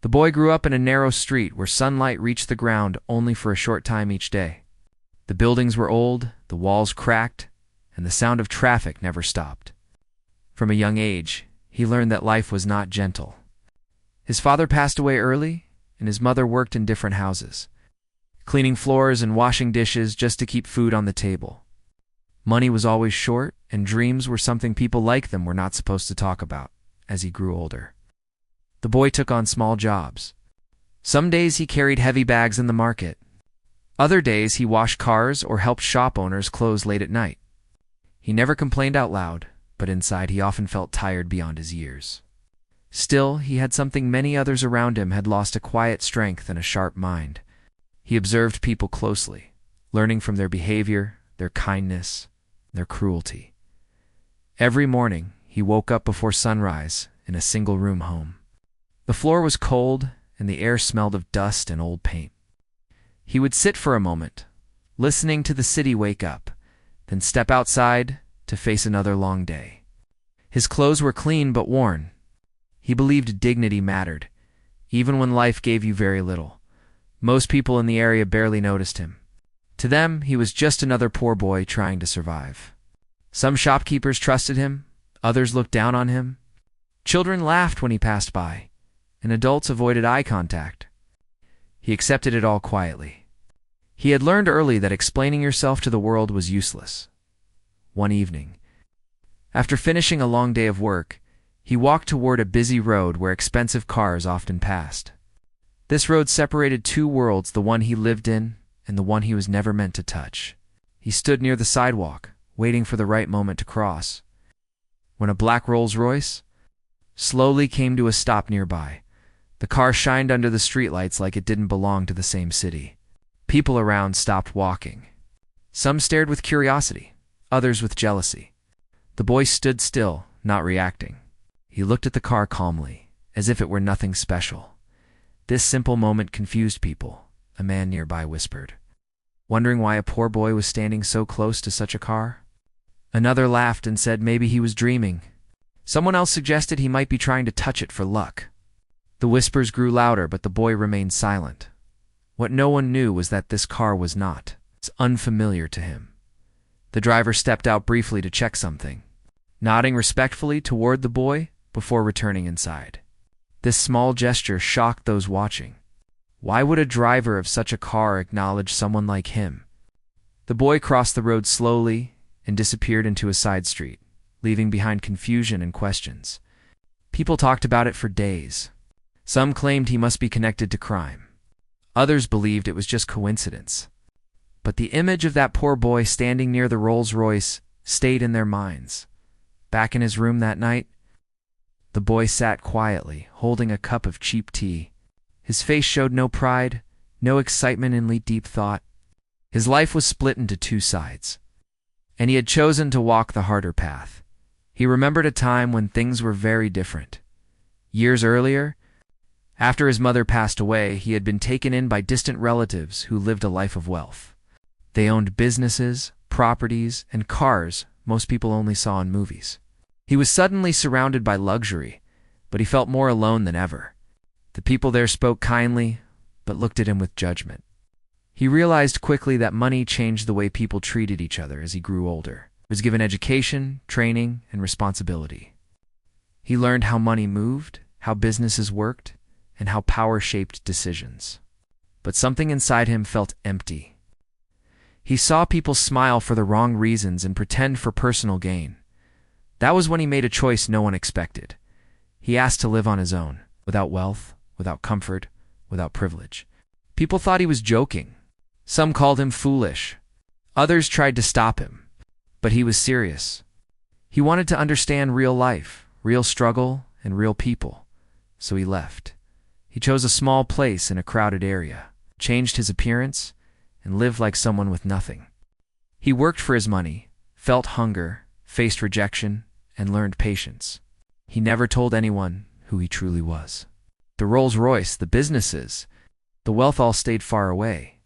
The boy grew up in a narrow street where sunlight reached the ground only for a short time each day. The buildings were old, the walls cracked, and the sound of traffic never stopped. From a young age, he learned that life was not gentle. His father passed away early, and his mother worked in different houses, cleaning floors and washing dishes just to keep food on the table. Money was always short, and dreams were something people like them were not supposed to talk about as he grew older. The boy took on small jobs. Some days he carried heavy bags in the market. Other days he washed cars or helped shop owners close late at night. He never complained out loud, but inside he often felt tired beyond his years. Still, he had something many others around him had lost: a quiet strength and a sharp mind. He observed people closely, learning from their behavior, their kindness, their cruelty. Every morning, he woke up before sunrise in a single-room home. The floor was cold, and the air smelled of dust and old paint. He would sit for a moment, listening to the city wake up, then step outside to face another long day. His clothes were clean but worn. He believed dignity mattered, even when life gave you very little. Most people in the area barely noticed him. To them, he was just another poor boy trying to survive. Some shopkeepers trusted him, others looked down on him. Children laughed when he passed by, and adults avoided eye contact. He accepted it all quietly. He had learned early that explaining yourself to the world was useless. One evening, after finishing a long day of work, he walked toward a busy road where expensive cars often passed. This road separated two worlds: the one he lived in and the one he was never meant to touch. He stood near the sidewalk, waiting for the right moment to cross, when a black Rolls-Royce slowly came to a stop nearby. The car shined under the streetlights like it didn't belong to the same city. People around stopped walking. Some stared with curiosity, others with jealousy. The boy stood still, not reacting. He looked at the car calmly, as if it were nothing special. This simple moment confused people, a man nearby whispered, wondering why a poor boy was standing so close to such a car. Another laughed and said maybe he was dreaming. Someone else suggested he might be trying to touch it for luck. The whispers grew louder, but the boy remained silent. What no one knew was that this car was not. It's unfamiliar to him. The driver stepped out briefly to check something, nodding respectfully toward the boy before returning inside. This small gesture shocked those watching. Why would a driver of such a car acknowledge someone like him? The boy crossed the road slowly and disappeared into a side street, leaving behind confusion and questions. People talked about it for days. Some claimed he must be connected to crime. Others believed it was just coincidence. But the image of that poor boy standing near the Rolls-Royce stayed in their minds. Back in his room that night, the boy sat quietly, holding a cup of cheap tea. His face showed no pride, no excitement, only deep thought. His life was split into two sides, and he had chosen to walk the harder path. He remembered a time when things were very different. Years earlier, after his mother passed away, he had been taken in by distant relatives who lived a life of wealth. They owned businesses, properties, and cars most people only saw in movies. He was suddenly surrounded by luxury, but he felt more alone than ever. The people there spoke kindly, but looked at him with judgment. He realized quickly that money changed the way people treated each other as he grew older. He was given education, training, and responsibility. He learned how money moved, how businesses worked, and how power shaped decisions. But something inside him felt empty. He saw people smile for the wrong reasons and pretend for personal gain. That was when he made a choice no one expected. He asked to live on his own, without wealth, without comfort, without privilege. People thought he was joking. Some called him foolish. Others tried to stop him. But he was serious. He wanted to understand real life, real struggle, and real people. So he left. He chose a small place in a crowded area, changed his appearance, and lived like someone with nothing. He worked for his money, felt hunger, faced rejection, and learned patience. He never told anyone who he truly was. The Rolls-Royce, the businesses, the wealth all stayed far away.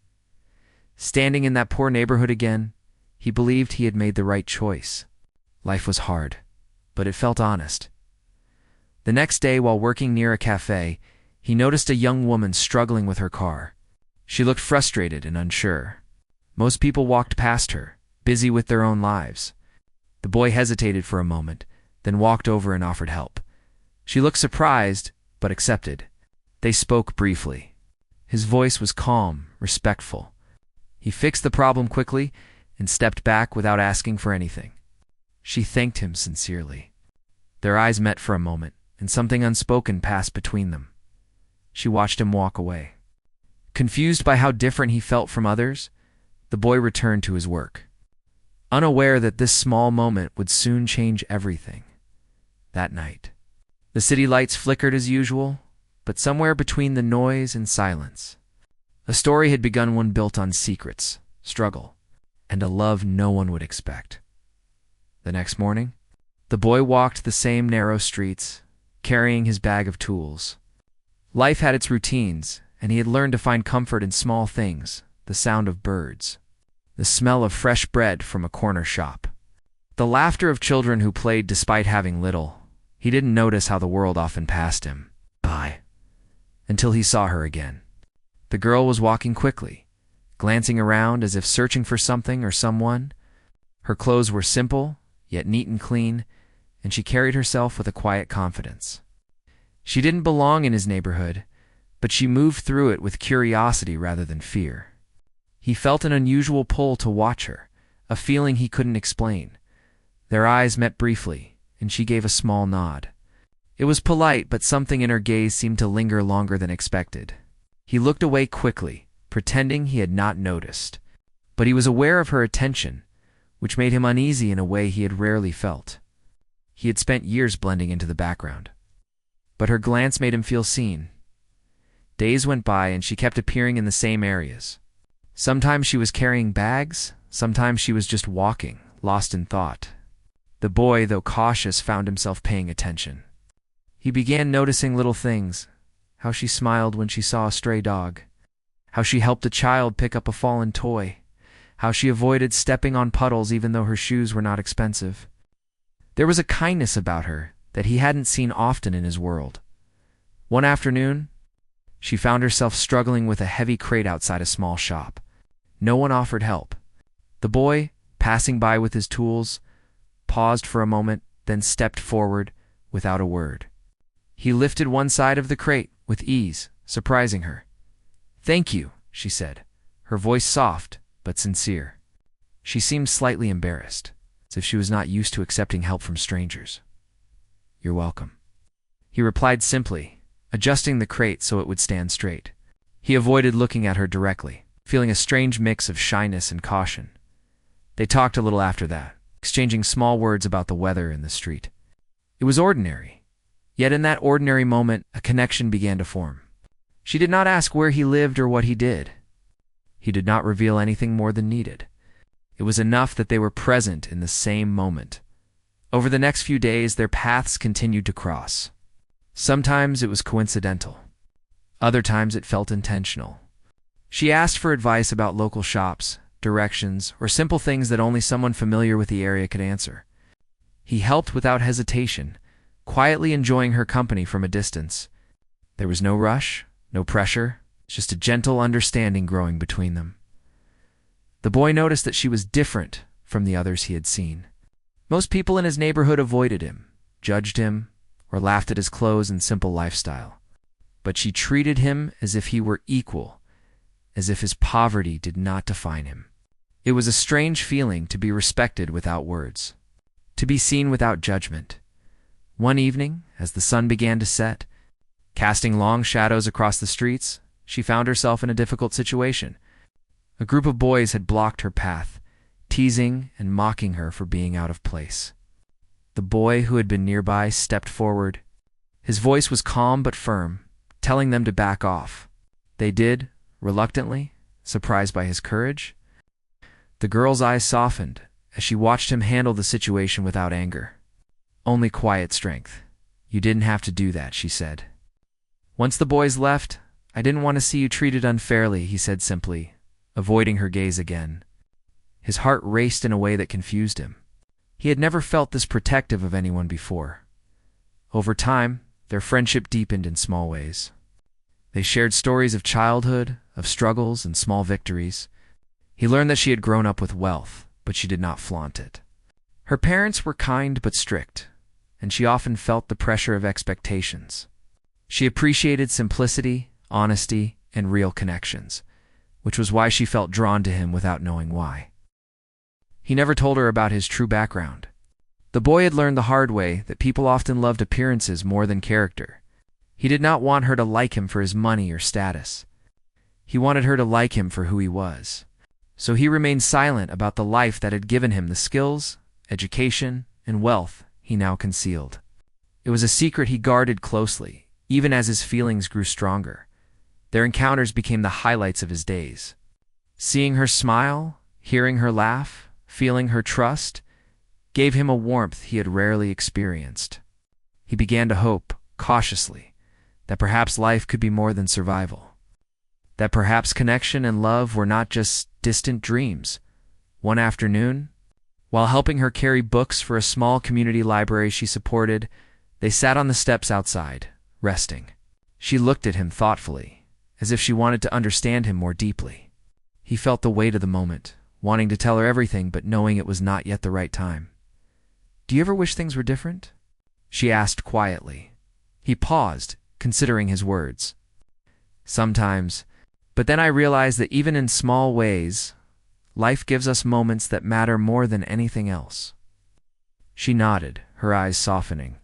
Standing in that poor neighborhood again, he believed he had made the right choice. Life was hard, but it felt honest. The next day, while working near a cafe, He noticed a young woman struggling with her car. She looked frustrated and unsure. Most people walked past her, busy with their own lives. The boy hesitated for a moment, then walked over and offered help. She looked surprised, but accepted. They spoke briefly. His voice was calm, respectful. He fixed the problem quickly and stepped back without asking for anything. She thanked him sincerely. Their eyes met for a moment, and something unspoken passed between them. She watched him walk away. Confused by how different he felt from others, the boy returned to his work, unaware that this small moment would soon change everything. That night, the city lights flickered as usual, but somewhere between the noise and silence, a story had begun, one built on secrets, struggle, and a love no one would expect. The next morning, the boy walked the same narrow streets, carrying his bag of tools. Life had its routines, and he had learned to find comfort in small things: the sound of birds, the smell of fresh bread from a corner shop, the laughter of children who played despite having little. He didn't notice how the world often passed him by until he saw her again. The girl was walking quickly, glancing around as if searching for something or someone. Her clothes were simple, yet neat and clean, and she carried herself with a quiet confidence. She didn't belong in his neighborhood, but she moved through it with curiosity rather than fear. He felt an unusual pull to watch her, a feeling he couldn't explain. Their eyes met briefly, and she gave a small nod. It was polite, but something in her gaze seemed to linger longer than expected. He looked away quickly, pretending he had not noticed. But he was aware of her attention, which made him uneasy in a way he had rarely felt. He had spent years blending into the background. But her glance made him feel seen. Days went by, and she kept appearing in the same areas. Sometimes she was carrying bags, sometimes she was just walking, lost in thought. The boy, though cautious, found himself paying attention. He began noticing little things: how she smiled when she saw a stray dog, how she helped a child pick up a fallen toy, how she avoided stepping on puddles even though her shoes were not expensive. There was a kindness about her that he hadn't seen often in his world. One afternoon, she found herself struggling with a heavy crate outside a small shop. No one offered help. The boy, passing by with his tools, paused for a moment, then stepped forward without a word. He lifted one side of the crate with ease, surprising her. "Thank you," she said, her voice soft but sincere. She seemed slightly embarrassed, as if she was not used to accepting help from strangers. "You're welcome," he replied simply, adjusting the crate so it would stand straight. He avoided looking at her directly, feeling a strange mix of shyness and caution. They talked a little after that, exchanging small words about the weather and the street. It was ordinary, yet in that ordinary moment, a connection began to form. She did not ask where he lived or what he did. He did not reveal anything more than needed. It was enough that they were present in the same moment. Over the next few days, their paths continued to cross. Sometimes it was coincidental. Other times it felt intentional. She asked for advice about local shops, directions, or simple things that only someone familiar with the area could answer. He helped without hesitation, quietly enjoying her company from a distance. There was no rush, no pressure, just a gentle understanding growing between them. The boy noticed that she was different from the others he had seen. Most people in his neighborhood avoided him, judged him, or laughed at his clothes and simple lifestyle. But she treated him as if he were equal, as if his poverty did not define him. It was a strange feeling to be respected without words, to be seen without judgment. One evening, as the sun began to set, casting long shadows across the streets, she found herself in a difficult situation. A group of boys had blocked her path, teasing and mocking her for being out of place. The boy who had been nearby stepped forward. His voice was calm but firm, telling them to back off. They did, reluctantly, surprised by his courage. The girl's eyes softened as she watched him handle the situation without anger. "Only quiet strength. You didn't have to do that," she said. Once the boys left, "I didn't want to see you treated unfairly," he said simply, avoiding her gaze again. His heart raced in a way that confused him. He had never felt this protective of anyone before. Over time, their friendship deepened in small ways. They shared stories of childhood, of struggles and small victories. He learned that she had grown up with wealth, but she did not flaunt it. Her parents were kind but strict, and she often felt the pressure of expectations. She appreciated simplicity, honesty, and real connections, which was why she felt drawn to him without knowing why. He never told her about his true background. The boy had learned the hard way that people often loved appearances more than character. He did not want her to like him for his money or status. He wanted her to like him for who he was. So he remained silent about the life that had given him the skills, education, and wealth he now concealed. It was a secret he guarded closely, even as his feelings grew stronger. Their encounters became the highlights of his days. Seeing her smile, hearing her laugh, feeling her trust, gave him a warmth he had rarely experienced. He began to hope, cautiously, that perhaps life could be more than survival. That perhaps connection and love were not just distant dreams. One afternoon, while helping her carry books for a small community library she supported, they sat on the steps outside, resting. She looked at him thoughtfully, as if she wanted to understand him more deeply. He felt the weight of the moment, wanting to tell her everything but knowing it was not yet the right time. "Do you ever wish things were different?" she asked quietly. He paused, considering his words. "Sometimes, but then I realized that even in small ways, life gives us moments that matter more than anything else." She nodded, her eyes softening.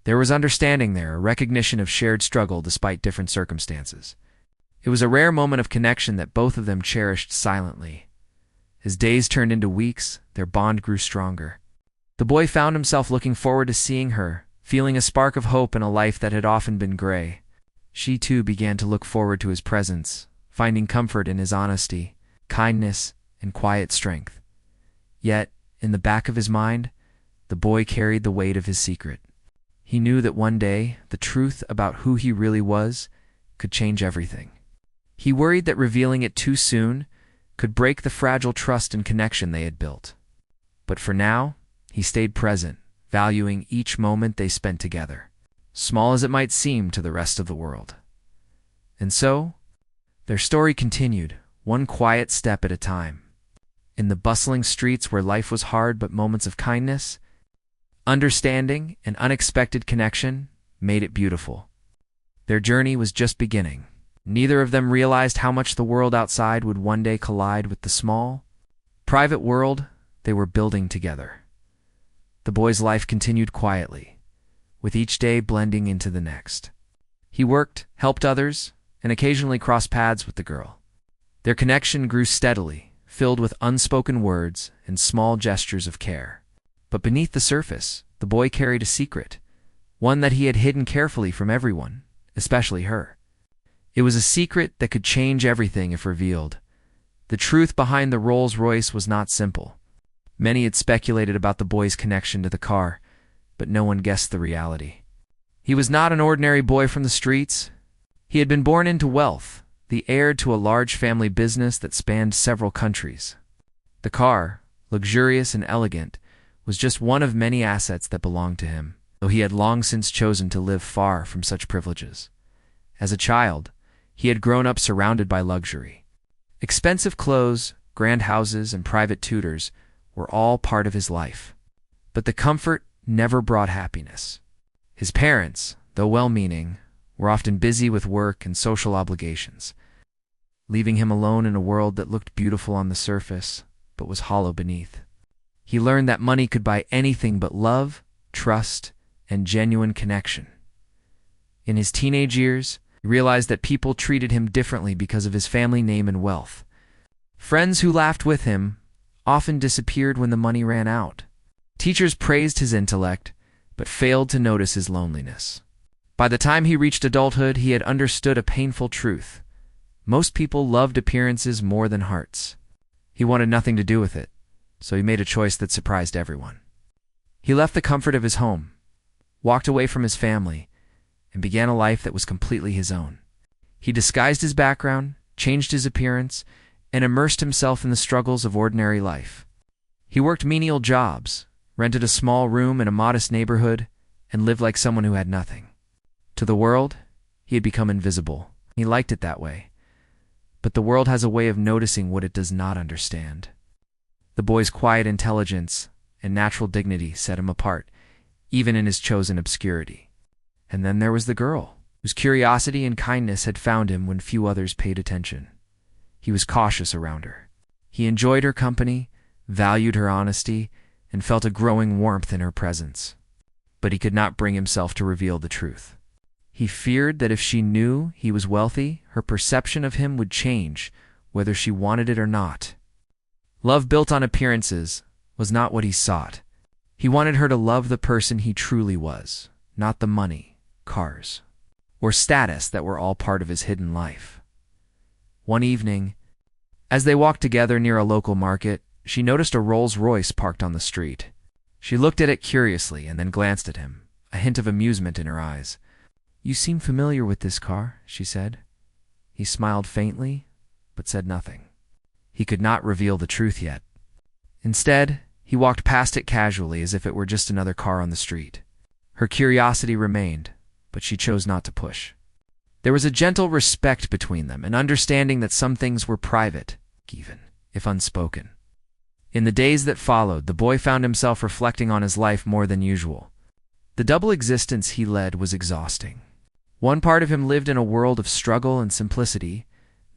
There was understanding there, a recognition of shared struggle despite different circumstances. It was a rare moment of connection that both of them cherished silently. As days turned into weeks, their bond grew stronger. The boy found himself looking forward to seeing her, feeling a spark of hope in a life that had often been gray. She too began to look forward to his presence, finding comfort in his honesty, kindness, and quiet strength. Yet, in the back of his mind, the boy carried the weight of his secret. He knew that one day, the truth about who he really was could change everything. He worried that revealing it too soon could break the fragile trust and connection they had built. But for now, he stayed present, valuing each moment they spent together, small as it might seem to the rest of the world. And so, their story continued, one quiet step at a time. In the bustling streets where life was hard but moments of kindness, understanding, and unexpected connection made it beautiful. Their journey was just beginning. Neither of them realized how much the world outside would one day collide with the small, private world they were building together. The boy's life continued quietly, with each day blending into the next. He worked, helped others, and occasionally crossed paths with the girl. Their connection grew steadily, filled with unspoken words and small gestures of care. But beneath the surface, the boy carried a secret, one that he had hidden carefully from everyone, especially her. It was a secret that could change everything if revealed. The truth behind the Rolls-Royce was not simple. Many had speculated about the boy's connection to the car, but no one guessed the reality. He was not an ordinary boy from the streets. He had been born into wealth, the heir to a large family business that spanned several countries. The car, luxurious and elegant, was just one of many assets that belonged to him, though he had long since chosen to live far from such privileges. As a child, he had grown up surrounded by luxury. Expensive clothes, grand houses, and private tutors were all part of his life. But the comfort never brought happiness. His parents, though well-meaning, were often busy with work and social obligations, leaving him alone in a world that looked beautiful on the surface, but was hollow beneath. He learned that money could buy anything but love, trust, and genuine connection. In his teenage years, he realized that people treated him differently because of his family name and wealth. Friends who laughed with him often disappeared when the money ran out. Teachers praised his intellect, but failed to notice his loneliness. By the time he reached adulthood, he had understood a painful truth. Most people loved appearances more than hearts. He wanted nothing to do with it, so he made a choice that surprised everyone. He left the comfort of his home, walked away from his family, and began a life that was completely his own. He disguised his background, changed his appearance, and immersed himself in the struggles of ordinary life. He worked menial jobs, rented a small room in a modest neighborhood, and lived like someone who had nothing. To the world, he had become invisible, He liked it that way. But the world has a way of noticing what it does not understand. The boy's quiet intelligence and natural dignity set him apart, even in his chosen obscurity. And then there was the girl, whose curiosity and kindness had found him when few others paid attention. He was cautious around her. He enjoyed her company, valued her honesty, and felt a growing warmth in her presence. But he could not bring himself to reveal the truth. He feared that if she knew he was wealthy, her perception of him would change, whether she wanted it or not. Love built on appearances was not what he sought. He wanted her to love the person he truly was, not the money, cars, or status that were all part of his hidden life. One evening, as they walked together near a local market, she noticed a Rolls-Royce parked on the street. She looked at it curiously and then glanced at him, a hint of amusement in her eyes. "You seem familiar with this car," she said. He smiled faintly, but said nothing. He could not reveal the truth yet. Instead, he walked past it casually as if it were just another car on the street. Her curiosity remained, but she chose not to push. There was a gentle respect between them, an understanding that some things were private, even if unspoken. In the days that followed, the boy found himself reflecting on his life more than usual. The double existence he led was exhausting. One part of him lived in a world of struggle and simplicity,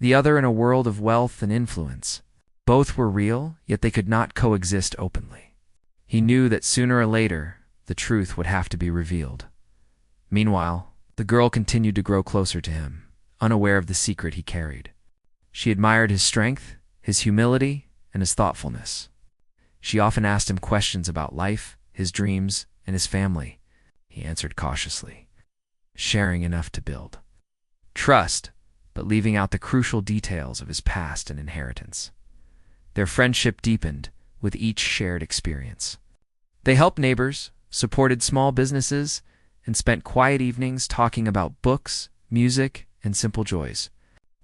the other in a world of wealth and influence. Both were real, yet they could not coexist openly. He knew that sooner or later, the truth would have to be revealed. Meanwhile, the girl continued to grow closer to him, unaware of the secret he carried. She admired his strength, his humility, and his thoughtfulness. She often asked him questions about life, his dreams, and his family. He answered cautiously, sharing enough to build trust, but leaving out the crucial details of his past and inheritance. Their friendship deepened with each shared experience. They helped neighbors, supported small businesses, and spent quiet evenings talking about books, music, and simple joys.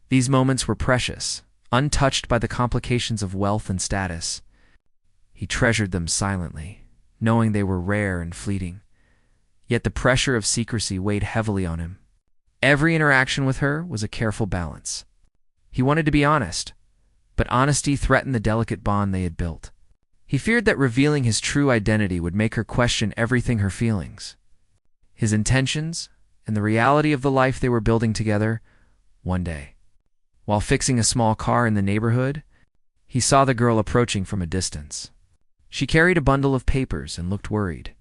These moments were precious, untouched by the complications of wealth and status. He treasured them silently, knowing they were rare and fleeting. Yet the pressure of secrecy weighed heavily on him. Every interaction with her was a careful balance. He wanted to be honest, but honesty threatened the delicate bond they had built. He feared that revealing his true identity would make her question everything, her feelings, his intentions, and the reality of the life they were building together. One day, while fixing a small car in the neighborhood, he saw the girl approaching from a distance. She carried a bundle of papers and looked worried.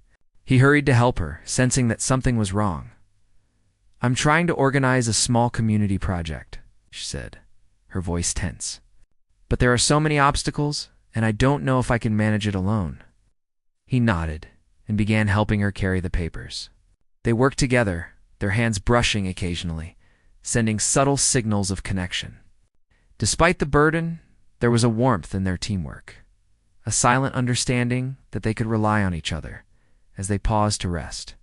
He hurried to help her, sensing that something was wrong. "I'm trying to organize a small community project," she said, her voice tense. "But there are so many obstacles, and I don't know if I can manage it alone." He nodded and began helping her carry the papers. They worked together, their hands brushing occasionally, sending subtle signals of connection. Despite the burden, there was a warmth in their teamwork, a silent understanding that they could rely on each other as they paused to rest.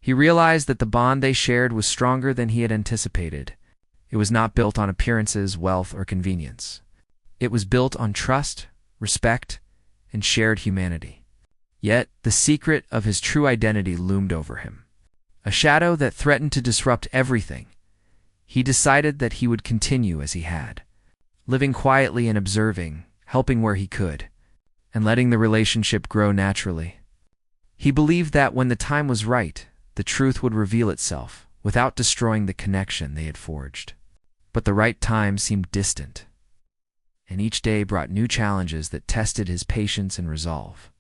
He realized that the bond they shared was stronger than he had anticipated. It was not built on appearances, wealth, or convenience. It was built on trust, respect, and shared humanity. Yet, the secret of his true identity loomed over him, a shadow that threatened to disrupt everything. He decided that he would continue as he had, living quietly and observing, helping where he could, and letting the relationship grow naturally. He believed that when the time was right, the truth would reveal itself without destroying the connection they had forged. But the right time seemed distant, and each day brought new challenges that tested his patience and resolve.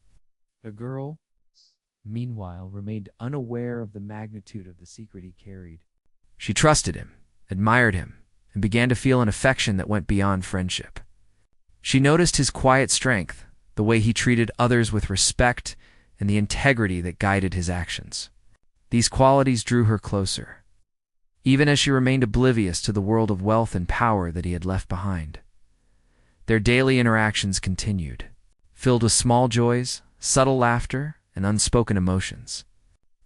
The girl, meanwhile, remained unaware of the magnitude of the secret he carried. She trusted him, admired him, and began to feel an affection that went beyond friendship. She noticed his quiet strength, the way he treated others with respect, and the integrity that guided his actions. These qualities drew her closer, even as she remained oblivious to the world of wealth and power that he had left behind. Their daily interactions continued, filled with small joys, subtle laughter, and unspoken emotions.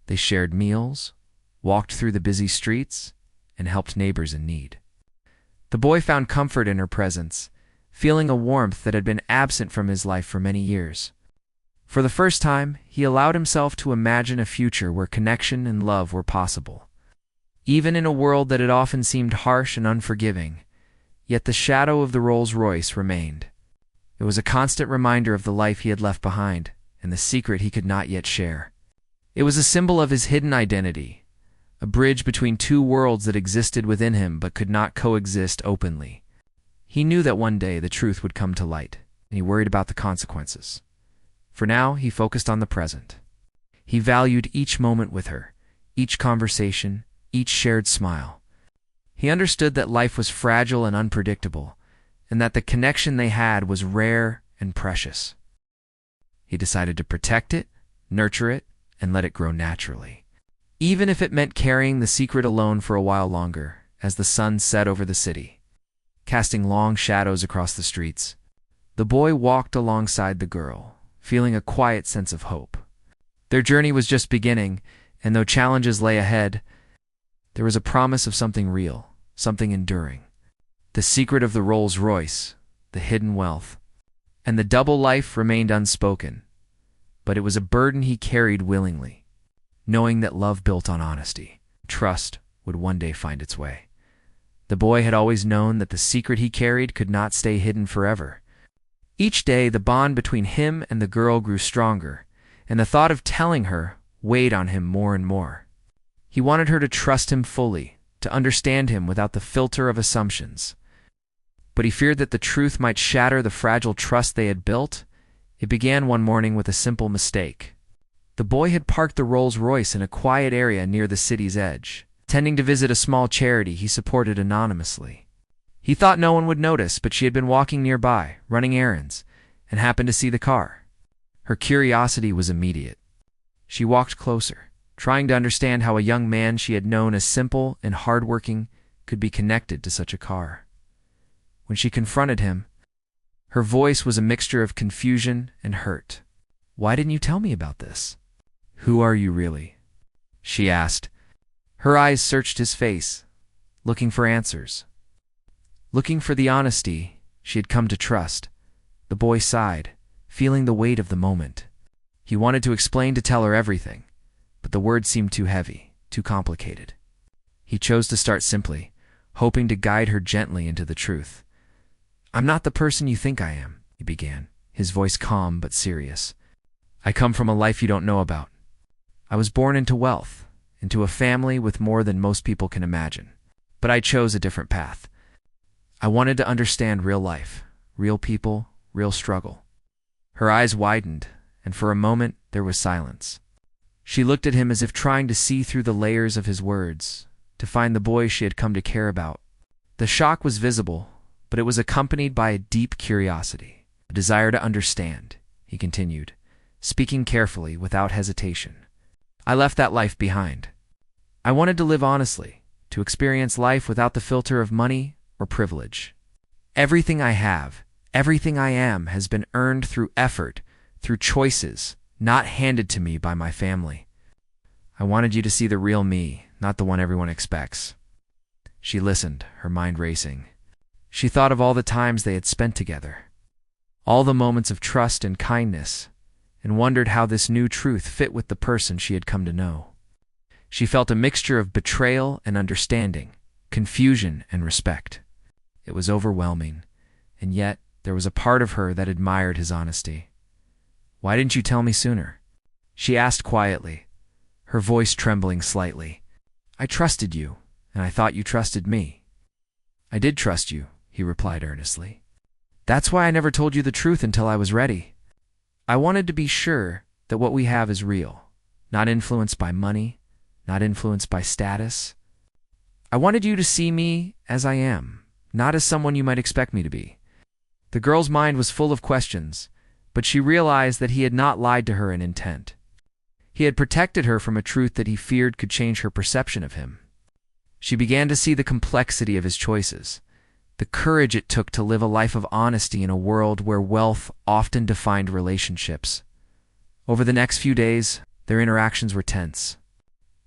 They shared meals, walked through the busy streets, and helped neighbors in need. The boy found comfort in her presence, feeling a warmth that had been absent from his life for many years. For the first time, he allowed himself to imagine a future where connection and love were possible. even in a world that had often seemed harsh and unforgiving. Yet the shadow of the Rolls-Royce remained. It was a constant reminder of the life he had left behind and the secret he could not yet share. It was a symbol of his hidden identity, a bridge between two worlds that existed within him but could not coexist openly. He knew that one day the truth would come to light, and he worried about the consequences. For now, he focused on the present. He valued each moment with her, each conversation, each shared smile. He understood that life was fragile and unpredictable, and that the connection they had was rare and precious. He decided to protect it, nurture it, and let it grow naturally, even if it meant carrying the secret alone for a while longer, as the sun set over the city, casting long shadows across the streets. The boy walked alongside the girl, feeling a quiet sense of hope. Their journey was just beginning, and though challenges lay ahead, there was a promise of something real, something enduring. The secret of the Rolls-Royce, the hidden wealth, and the double life remained unspoken, but it was a burden he carried willingly, knowing that love built on honesty, trust, would one day find its way. The boy had always known that the secret he carried could not stay hidden forever. Each day, the bond between him and the girl grew stronger, and the thought of telling her weighed on him more and more. He wanted her to trust him fully, to understand him without the filter of assumptions. But he feared that the truth might shatter the fragile trust they had built. It began one morning with a simple mistake. The boy had parked the Rolls-Royce in a quiet area near the city's edge, intending to visit a small charity he supported anonymously. He thought no one would notice, but she had been walking nearby, running errands, and happened to see the car. Her curiosity was immediate. She walked closer, trying to understand how a young man she had known as simple and hardworking could be connected to such a car. When she confronted him, her voice was a mixture of confusion and hurt. "Why didn't you tell me about this? Who are you really?" she asked. Her eyes searched his face, looking for answers, looking for the honesty she had come to trust. The boy sighed, feeling the weight of the moment. He wanted to explain, to tell her everything, but the words seemed too heavy, too complicated. He chose to start simply, hoping to guide her gently into the truth. "I'm not the person you think I am," he began, his voice calm but serious. "I come from a life you don't know about. I was born into wealth, into a family with more than most people can imagine. But I chose a different path. I wanted to understand real life, real people, real struggle." Her eyes widened, and for a moment there was silence. She looked at him as if trying to see through the layers of his words, to find the boy she had come to care about. The shock was visible, but it was accompanied by a deep curiosity, a desire to understand. He continued, speaking carefully, without hesitation. "I left that life behind. I wanted to live honestly, to experience life without the filter of money or privilege. Everything I have, everything I am, has been earned through effort, through choices, not handed to me by my family. I wanted you to see the real me, not the one everyone expects." She listened, her mind racing. She thought of all the times they had spent together, all the moments of trust and kindness, and wondered how this new truth fit with the person she had come to know. She felt a mixture of betrayal and understanding, confusion and respect. It was overwhelming, and yet there was a part of her that admired his honesty. "Why didn't you tell me sooner?" she asked quietly, her voice trembling slightly. "I trusted you, and I thought you trusted me." "I did trust you," he replied earnestly. "That's why I never told you the truth until I was ready. I wanted to be sure that what we have is real, not influenced by money, not influenced by status. I wanted you to see me as I am, not as someone you might expect me to be." The girl's mind was full of questions, but she realized that he had not lied to her in intent. He had protected her from a truth that he feared could change her perception of him. She began to see the complexity of his choices, the courage it took to live a life of honesty in a world where wealth often defined relationships. Over the next few days, their interactions were tense.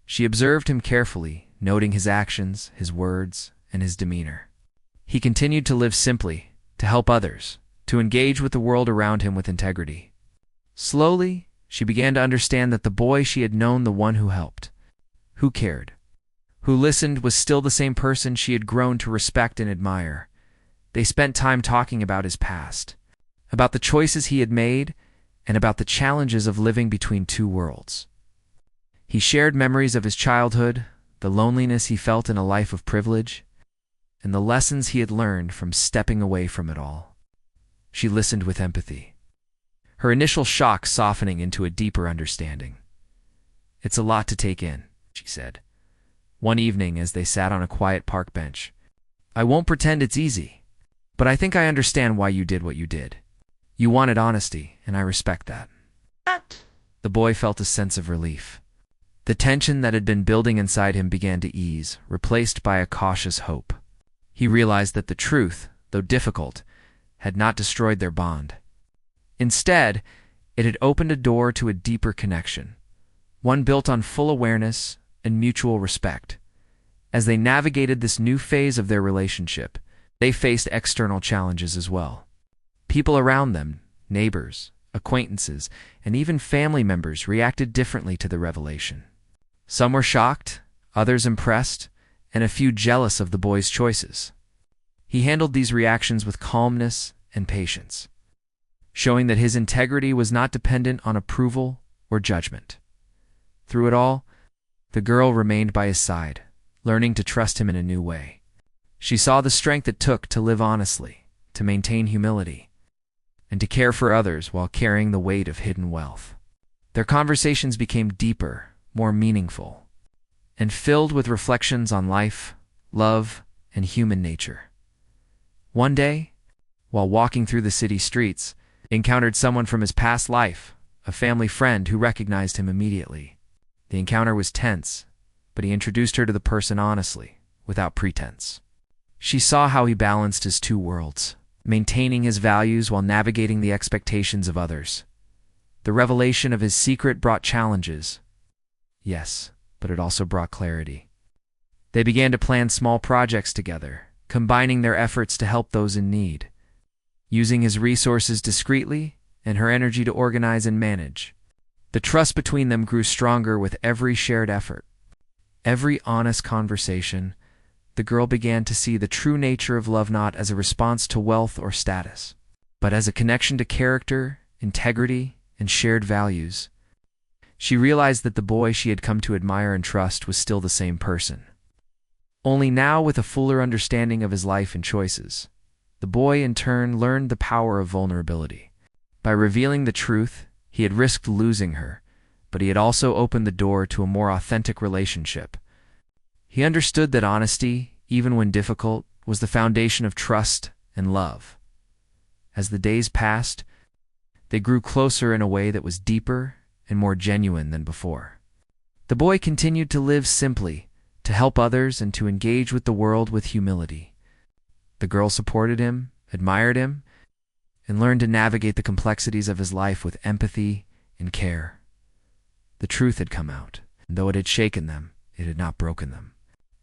She observed him carefully, noting his actions, his words, and his demeanor. He continued to live simply, to help others, to engage with the world around him with integrity. Slowly, she began to understand that the boy she had known, the one who helped, who cared, who listened, was still the same person she had grown to respect and admire. They spent time talking about his past, about the choices he had made, and about the challenges of living between two worlds. He shared memories of his childhood, the loneliness he felt in a life of privilege, and the lessons he had learned from stepping away from it all. She listened with empathy, her initial shock softening into a deeper understanding. "It's a lot to take in," she said, one evening as they sat on a quiet park bench. "I won't pretend it's easy, but I think I understand why you did what you did. You wanted honesty, and I respect that." The boy felt a sense of relief. The tension that had been building inside him began to ease, replaced by a cautious hope. He realized that the truth, though difficult, had not destroyed their bond. Instead, it had opened a door to a deeper connection, one built on full awareness and mutual respect. As they navigated this new phase of their relationship, they faced external challenges as well. People around them, neighbors, acquaintances, and even family members reacted differently to the revelation. Some were shocked, others impressed, and a few jealous of the boy's choices. He handled these reactions with calmness and patience, showing that his integrity was not dependent on approval or judgment. Through it all, the girl remained by his side, learning to trust him in a new way. She saw the strength it took to live honestly, to maintain humility, and to care for others while carrying the weight of hidden wealth. Their conversations became deeper, more meaningful, and filled with reflections on life, love, and human nature. One day, while walking through the city streets, he encountered someone from his past life, a family friend who recognized him immediately. The encounter was tense, but he introduced her to the person honestly, without pretense. She saw how he balanced his two worlds, maintaining his values while navigating the expectations of others. The revelation of his secret brought challenges, yes, but it also brought clarity. They began to plan small projects together, combining their efforts to help those in need, using his resources discreetly and her energy to organize and manage. The trust between them grew stronger with every shared effort. Every honest conversation, the girl began to see the true nature of love not as a response to wealth or status, but as a connection to character, integrity, and shared values. She realized that the boy she had come to admire and trust was still the same person, only now with a fuller understanding of his life and choices. The boy, in turn, learned the power of vulnerability. By revealing the truth, he had risked losing her, but he had also opened the door to a more authentic relationship. He understood that honesty, even when difficult, was the foundation of trust and love. As the days passed, they grew closer in a way that was deeper and more genuine than before. The boy continued to live simply, to help others, and to engage with the world with humility. The girl supported him, admired him, and learned to navigate the complexities of his life with empathy and care. The truth had come out, and though it had shaken them, it had not broken them.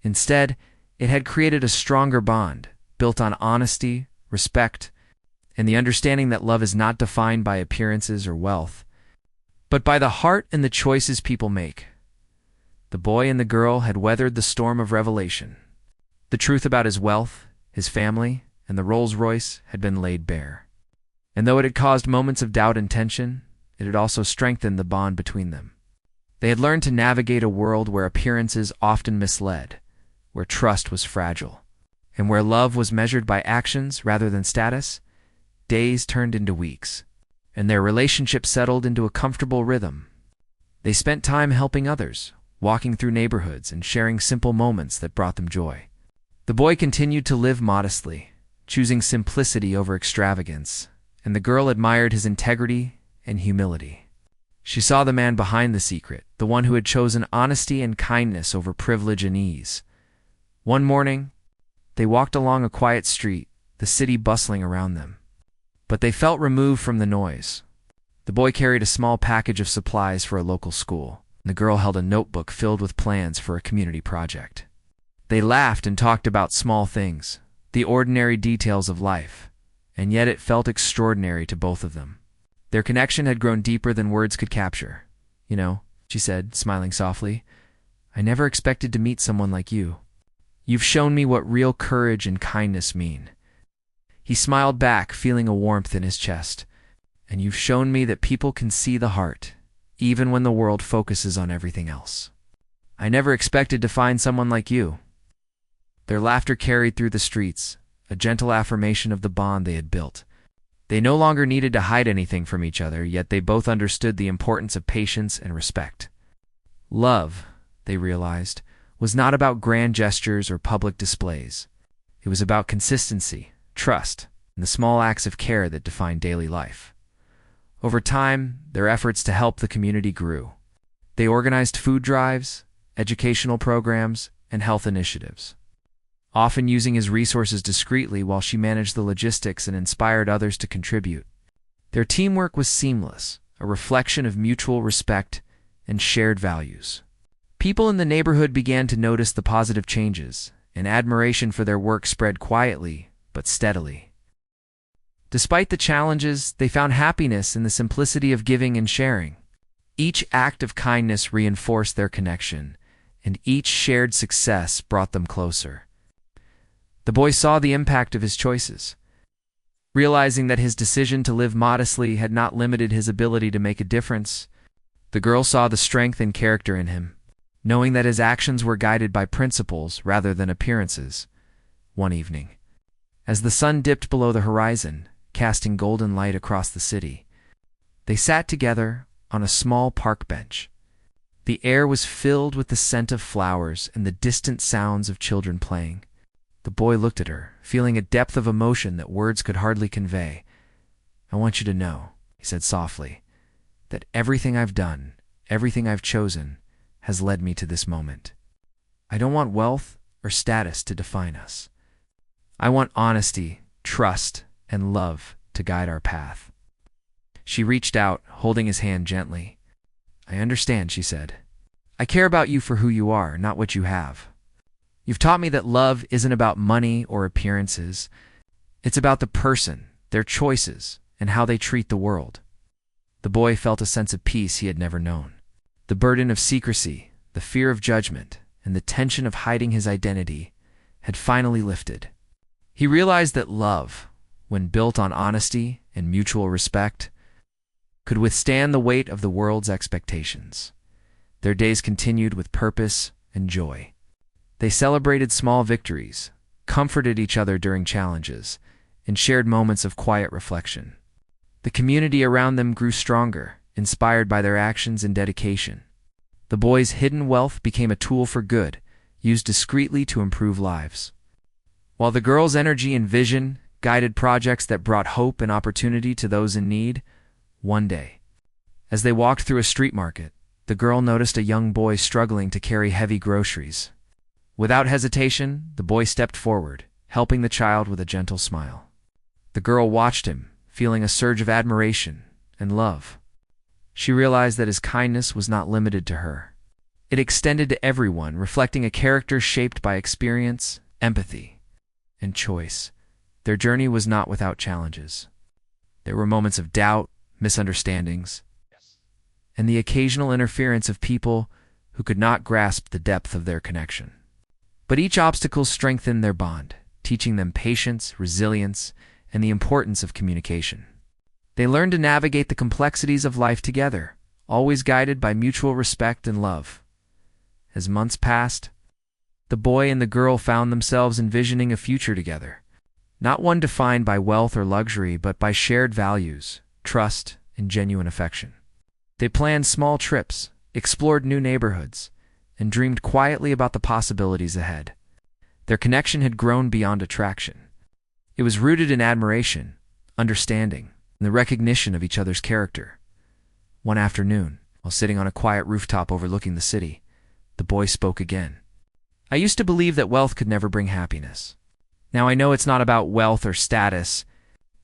Instead, it had created a stronger bond, built on honesty, respect, and the understanding that love is not defined by appearances or wealth, but by the heart and the choices people make. The boy and the girl had weathered the storm of revelation. The truth about his wealth, his family, and the Rolls-Royce had been laid bare. And though it had caused moments of doubt and tension, it had also strengthened the bond between them. They had learned to navigate a world where appearances often misled, where trust was fragile, and where love was measured by actions rather than status. Days turned into weeks, and their relationship settled into a comfortable rhythm. They spent time helping others, walking through neighborhoods and sharing simple moments that brought them joy. The boy continued to live modestly, choosing simplicity over extravagance, and the girl admired his integrity and humility. She saw the man behind the secret, the one who had chosen honesty and kindness over privilege and ease. One morning, they walked along a quiet street, the city bustling around them. But they felt removed from the noise. The boy carried a small package of supplies for a local school, and the girl held a notebook filled with plans for a community project. They laughed and talked about small things, the ordinary details of life, and yet it felt extraordinary to both of them. Their connection had grown deeper than words could capture. "You know," she said, smiling softly, I never expected to meet someone like you. You've shown me what real courage and kindness mean." He smiled back, feeling a warmth in his chest. "And you've shown me that people can see the heart, even when the world focuses on everything else. I never expected to find someone like you." Their laughter carried through the streets, a gentle affirmation of the bond they had built. They no longer needed to hide anything from each other, yet they both understood the importance of patience and respect. Love, they realized, was not about grand gestures or public displays. It was about consistency, trust, and the small acts of care that define daily life. Over time, their efforts to help the community grew. They organized food drives, educational programs, and health initiatives, often using his resources discreetly while she managed the logistics and inspired others to contribute. Their teamwork was seamless, a reflection of mutual respect and shared values. People in the neighborhood began to notice the positive changes, and admiration for their work spread quietly but steadily. Despite the challenges, they found happiness in the simplicity of giving and sharing. Each act of kindness reinforced their connection, and each shared success brought them closer. The boy saw the impact of his choices, realizing that his decision to live modestly had not limited his ability to make a difference. The girl saw the strength and character in him, knowing that his actions were guided by principles rather than appearances. One evening, as the sun dipped below the horizon, casting golden light across the city, they sat together on a small park bench. The air was filled with the scent of flowers and the distant sounds of children playing. The boy looked at her, feeling a depth of emotion that words could hardly convey. "I want you to know," he said softly, "that everything I've done, everything I've chosen, has led me to this moment. I don't want wealth or status to define us. I want honesty, trust, and love to guide our path." She reached out, holding his hand gently. "I understand," she said. "I care about you for who you are, not what you have. You've taught me that love isn't about money or appearances. It's about the person, their choices, and how they treat the world." The boy felt a sense of peace he had never known. The burden of secrecy, the fear of judgment, and the tension of hiding his identity had finally lifted. He realized that love, when built on honesty and mutual respect, could withstand the weight of the world's expectations. Their days continued with purpose and joy. They celebrated small victories, comforted each other during challenges, and shared moments of quiet reflection. The community around them grew stronger, inspired by their actions and dedication. The boy's hidden wealth became a tool for good, used discreetly to improve lives, while the girl's energy and vision guided projects that brought hope and opportunity to those in need. One day, as they walked through a street market, the girl noticed a young boy struggling to carry heavy groceries. Without hesitation, the boy stepped forward, helping the child with a gentle smile. The girl watched him, feeling a surge of admiration and love. She realized that his kindness was not limited to her. It extended to everyone, reflecting a character shaped by experience, empathy, and choice. Their journey was not without challenges. There were moments of doubt, misunderstandings, and the occasional interference of people who could not grasp the depth of their connection. But each obstacle strengthened their bond, teaching them patience, resilience, and the importance of communication. They learned to navigate the complexities of life together, always guided by mutual respect and love. As months passed, the boy and the girl found themselves envisioning a future together, not one defined by wealth or luxury, but by shared values, trust, and genuine affection. They planned small trips, explored new neighborhoods, and dreamed quietly about the possibilities ahead. Their connection had grown beyond attraction. It was rooted in admiration, understanding, and the recognition of each other's character. One afternoon, while sitting on a quiet rooftop overlooking the city, the boy spoke again. "I used to believe that wealth could never bring happiness. Now I know it's not about wealth or status.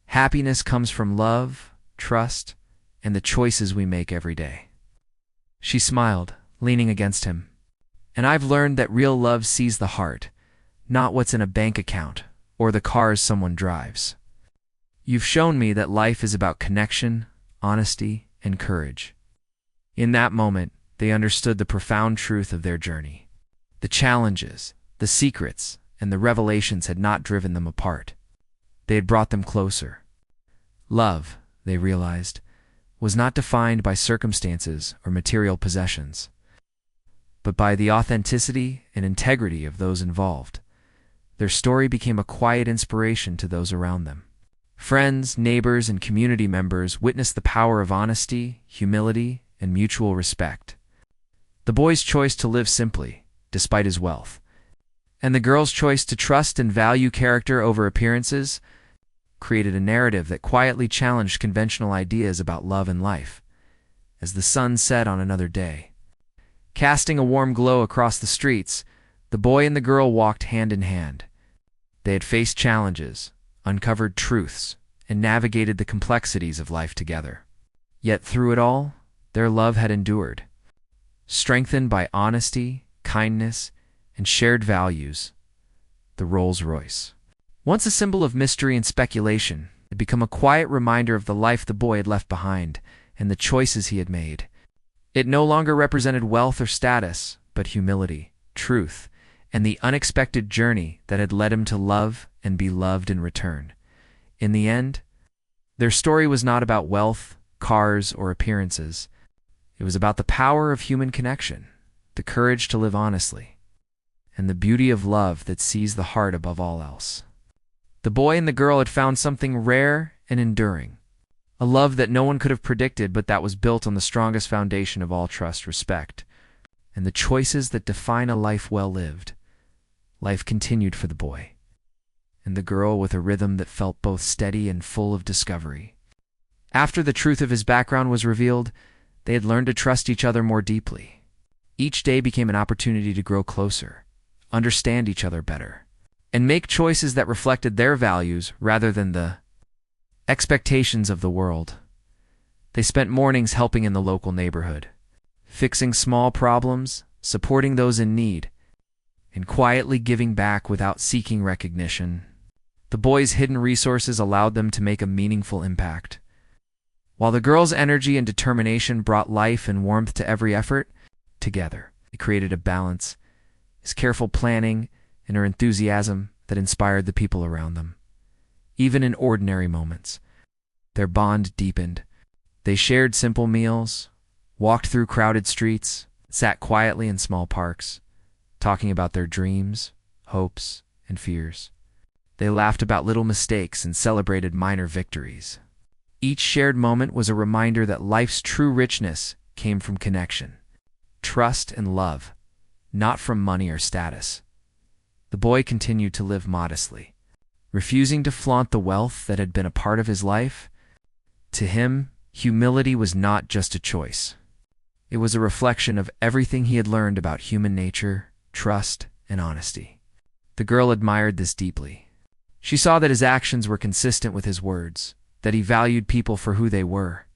Happiness comes from love, trust, and the choices we make every day." She smiled, leaning against him. "And I've learned that real love sees the heart, not what's in a bank account or the cars someone drives. You've shown me that life is about connection, honesty, and courage." In that moment, they understood the profound truth of their journey. The challenges, the secrets, and the revelations had not driven them apart. They had brought them closer. Love, they realized, was not defined by circumstances or material possessions, but by the authenticity and integrity of those involved. Their story became a quiet inspiration to those around them. Friends, neighbors, and community members witnessed the power of honesty, humility, and mutual respect. The boy's choice to live simply, despite his wealth, and the girl's choice to trust and value character over appearances created a narrative that quietly challenged conventional ideas about love and life. As the sun set on another day, casting a warm glow across the streets, the boy and the girl walked hand in hand. They had faced challenges, uncovered truths, and navigated the complexities of life together. Yet through it all, their love had endured. Strengthened by honesty, kindness, and shared values, the Rolls-Royce. Once a symbol of mystery and speculation, it had become a quiet reminder of the life the boy had left behind and the choices he had made. It no longer represented wealth or status, but humility, truth, and the unexpected journey that had led him to love and be loved in return. In the end, their story was not about wealth, cars, or appearances. It was about the power of human connection, the courage to live honestly, and the beauty of love that sees the heart above all else. The boy and the girl had found something rare and enduring, a love that no one could have predicted, but that was built on the strongest foundation of all: trust, respect, and the choices that define a life well lived. Life continued for the boy, and the girl with a rhythm that felt both steady and full of discovery. After the truth of his background was revealed, they had learned to trust each other more deeply. Each day became an opportunity to grow closer, understand each other better, and make choices that reflected their values rather than the expectations of the world. They spent mornings helping in the local neighborhood, fixing small problems, supporting those in need, and quietly giving back without seeking recognition. The boys' hidden resources allowed them to make a meaningful impact, while the girl's energy and determination brought life and warmth to every effort. Together, they created a balance, his careful planning and her enthusiasm that inspired the people around them. Even in ordinary moments, their bond deepened. They shared simple meals, walked through crowded streets, sat quietly in small parks, talking about their dreams, hopes, and fears. They laughed about little mistakes and celebrated minor victories. Each shared moment was a reminder that life's true richness came from connection, trust, and love, not from money or status. The boy continued to live modestly, refusing to flaunt the wealth that had been a part of his life. To him, humility was not just a choice. It was a reflection of everything he had learned about human nature, trust, and honesty. The girl admired this deeply. She saw that his actions were consistent with his words, that he valued people for who they were,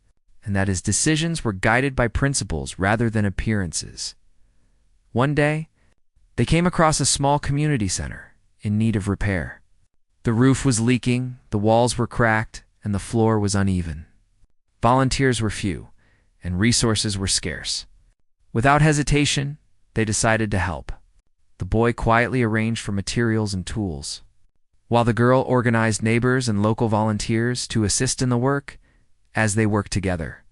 and that his decisions were guided by principles rather than appearances. One day, they came across a small community center in need of repair. The roof was leaking, the walls were cracked, and the floor was uneven. Volunteers were few, and resources were scarce. Without hesitation, they decided to help. The boy quietly arranged for materials and tools, while the girl organized neighbors and local volunteers to assist in the work. As they worked together,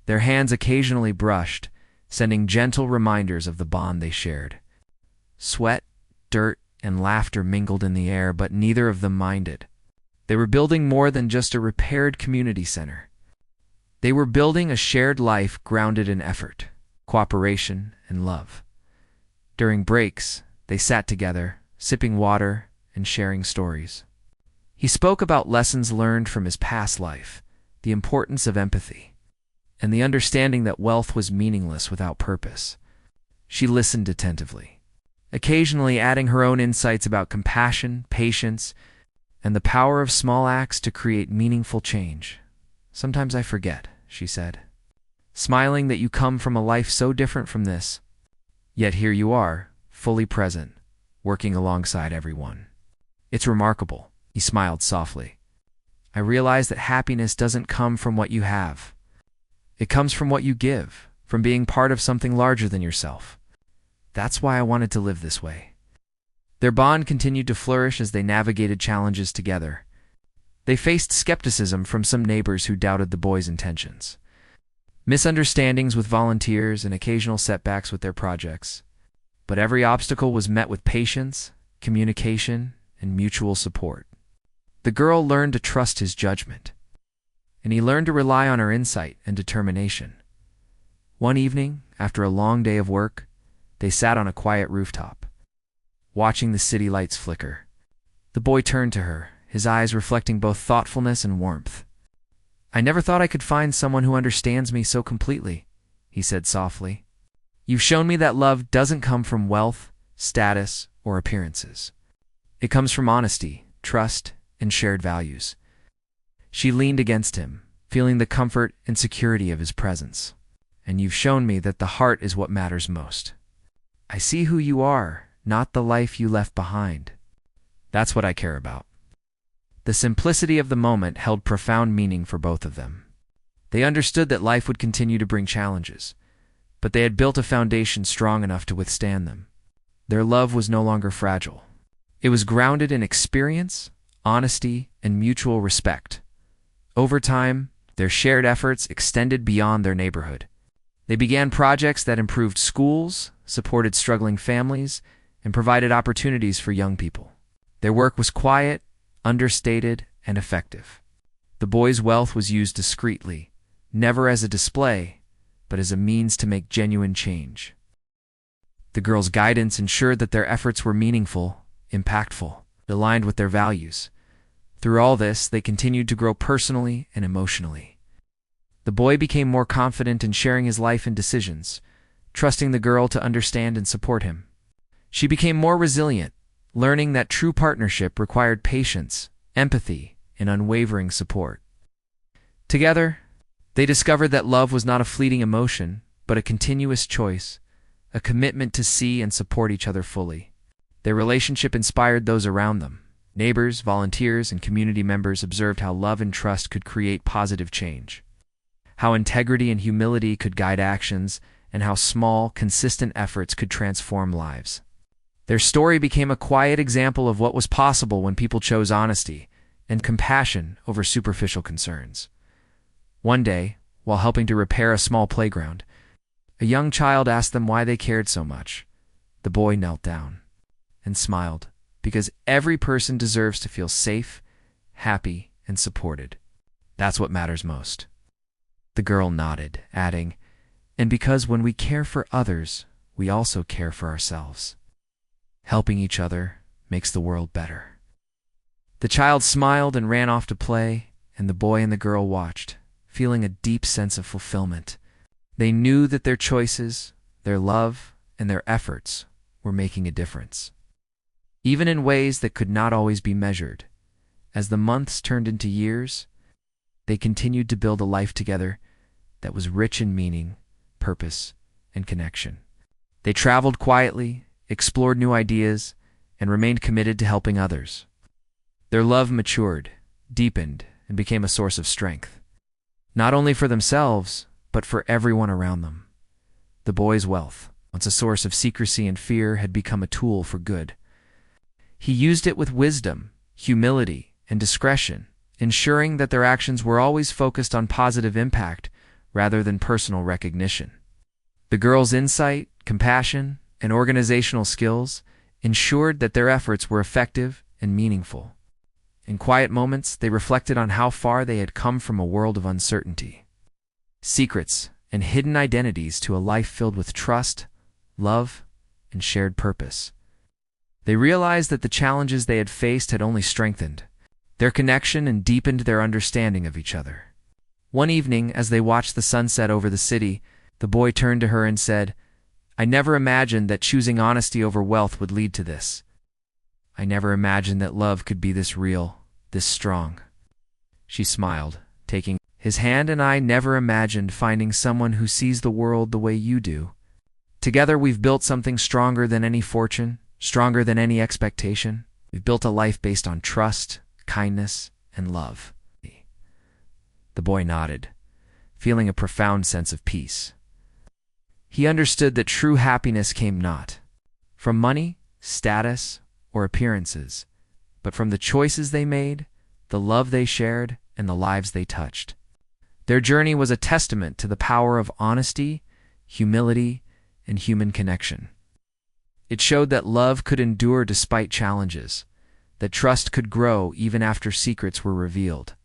their hands occasionally brushed, sending gentle reminders of the bond they shared. Sweat, dirt, and laughter mingled in the air, but neither of them minded. They were building more than just a repaired community center. They were building a shared life grounded in effort, cooperation, and love. During breaks, they sat together, sipping water and sharing stories. He spoke about lessons learned from his past life, the importance of empathy, and the understanding that wealth was meaningless without purpose. She listened attentively, occasionally adding her own insights about compassion, patience, and the power of small acts to create meaningful change. "Sometimes I forget," she said, smiling, "that you come from a life so different from this. Yet here you are, fully present, working alongside everyone. It's remarkable." He smiled softly. "I realize that happiness doesn't come from what you have. It comes from what you give, from being part of something larger than yourself." That's why I wanted to live this way." Their bond continued to flourish as they navigated challenges together. They faced skepticism from some neighbors who doubted the boys' intentions, misunderstandings with volunteers, and occasional setbacks with their projects. But every obstacle was met with patience, communication, and mutual support. The girl learned to trust his judgment, and he learned to rely on her insight and determination. One evening, after a long day of work, they sat on a quiet rooftop, watching the city lights flicker. The boy turned to her, his eyes reflecting both thoughtfulness and warmth. "I never thought I could find someone who understands me so completely," he said softly. "You've shown me that love doesn't come from wealth, status, or appearances. It comes from honesty, trust, and shared values." She leaned against him, feeling the comfort and security of his presence. "And you've shown me that the heart is what matters most. I see who you are, not the life you left behind. That's what I care about." The simplicity of the moment held profound meaning for both of them. They understood that life would continue to bring challenges, but they had built a foundation strong enough to withstand them. Their love was no longer fragile. It was grounded in experience, honesty, and mutual respect. Over time, their shared efforts extended beyond their neighborhood. They began projects that improved schools, supported struggling families, and provided opportunities for young people. Their work was quiet, understated, and effective. The boy's wealth was used discreetly, never as a display, but as a means to make genuine change. The girl's guidance ensured that their efforts were meaningful, impactful, aligned with their values. Through all this, they continued to grow personally and emotionally. The boy became more confident in sharing his life and decisions, trusting the girl to understand and support him. She became more resilient, learning that true partnership required patience, empathy, and unwavering support. Together, they discovered that love was not a fleeting emotion, but a continuous choice, a commitment to see and support each other fully. Their relationship inspired those around them. Neighbors, volunteers, and community members observed how love and trust could create positive change, how integrity and humility could guide actions, and how small, consistent efforts could transform lives. Their story became a quiet example of what was possible when people chose honesty and compassion over superficial concerns. One day, while helping to repair a small playground, a young child asked them why they cared so much. The boy knelt down and smiled, because every person deserves to feel safe, happy, and supported. That's what matters most. The girl nodded, adding, "And because when we care for others, we also care for ourselves. Helping each other makes the world better." The child smiled and ran off to play, and the boy and the girl watched, feeling a deep sense of fulfillment. They knew that their choices, their love, and their efforts were making a difference, even in ways that could not always be measured. As the months turned into years, they continued to build a life together that was rich in meaning, purpose, and connection. They traveled quietly, explored new ideas, and remained committed to helping others. Their love matured, deepened, and became a source of strength, not only for themselves, but for everyone around them. The boy's wealth, once a source of secrecy and fear, had become a tool for good. He used it with wisdom, humility, and discretion, ensuring that their actions were always focused on positive impact rather than personal recognition. The girl's insight, compassion, and organizational skills ensured that their efforts were effective and meaningful. In quiet moments, they reflected on how far they had come from a world of uncertainty, secrets, and hidden identities to a life filled with trust, love, and shared purpose. They realized that the challenges they had faced had only strengthened their connection and deepened their understanding of each other. One evening, as they watched the sunset over the city, the boy turned to her and said, "I never imagined that choosing honesty over wealth would lead to this. I never imagined that love could be this real, this strong." She smiled, taking his hand, "And I never imagined finding someone who sees the world the way you do. Together we've built something stronger than any fortune, stronger than any expectation. We've built a life based on trust, kindness, and love." The boy nodded, feeling a profound sense of peace. He understood that true happiness came not from money, status, or appearances, but from the choices they made, the love they shared, and the lives they touched. Their journey was a testament to the power of honesty, humility, and human connection. It showed that love could endure despite challenges, that trust could grow even after secrets were revealed,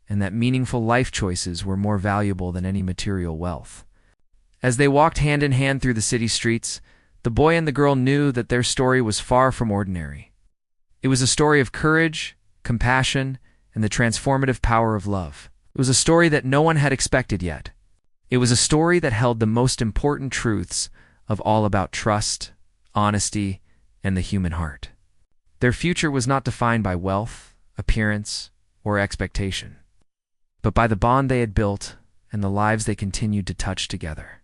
and that meaningful life choices were more valuable than any material wealth. As they walked hand in hand through the city streets, the boy and the girl knew that their story was far from ordinary. It was a story of courage, compassion, and the transformative power of love. It was a story that no one had expected yet. It was a story that held the most important truths of all about trust, honesty, and the human heart. Their future was not defined by wealth, appearance, or expectation, but by the bond they had built and the lives they continued to touch together.